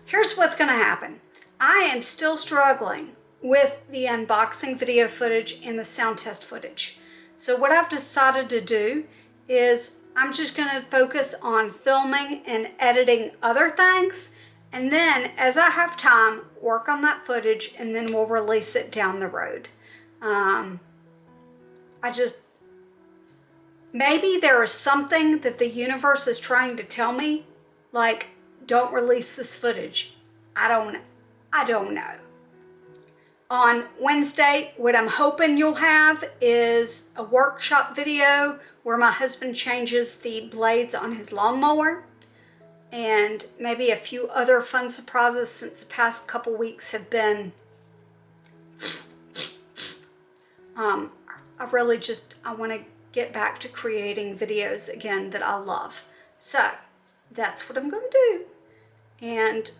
here's what's going to happen. I am still struggling with the unboxing video footage and the sound test footage. So what I've decided to do is I'm just going to focus on filming and editing other things. And then as I have time, work on that footage, and then we'll release it down the road. Maybe there is something that the universe is trying to tell me, like, don't release this footage. I don't know. On Wednesday, what I'm hoping you'll have is a workshop video where my husband changes the blades on his lawnmower, and maybe a few other fun surprises, since the past couple weeks have been, I want to get back to creating videos again that I love. So that's what I'm going to do. And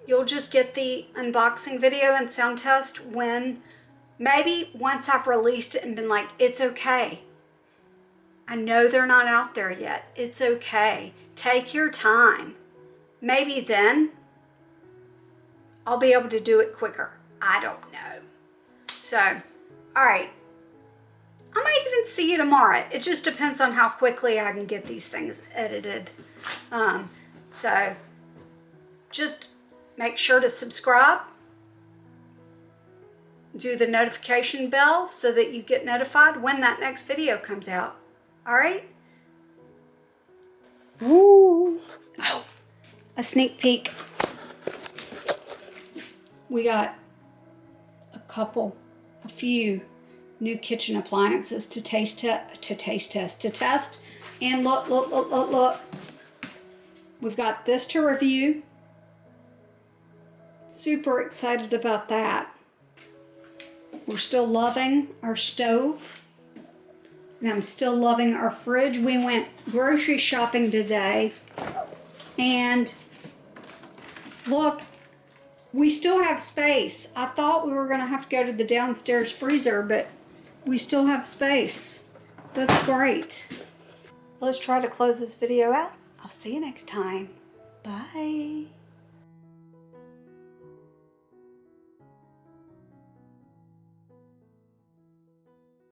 you'll just get the unboxing video and sound test maybe once I've released it and been like, it's okay. I know they're not out there yet. It's okay. Take your time. Maybe then I'll be able to do it quicker. I don't know. So, all right. I might even see you tomorrow. It just depends on how quickly I can get these things edited. So just make sure to subscribe. Do the notification bell so that you get notified when that next video comes out. All right? Woo! Oh, a sneak peek. We got a few new kitchen appliances to test. And look. We've got this to review. Super excited about that. We're still loving our stove. And I'm still loving our fridge. We went grocery shopping today. And look, we still have space. I thought we were going to have to go to the downstairs freezer, but we still have space. That's great. Let's try to close this video out. I'll see you next time. Bye.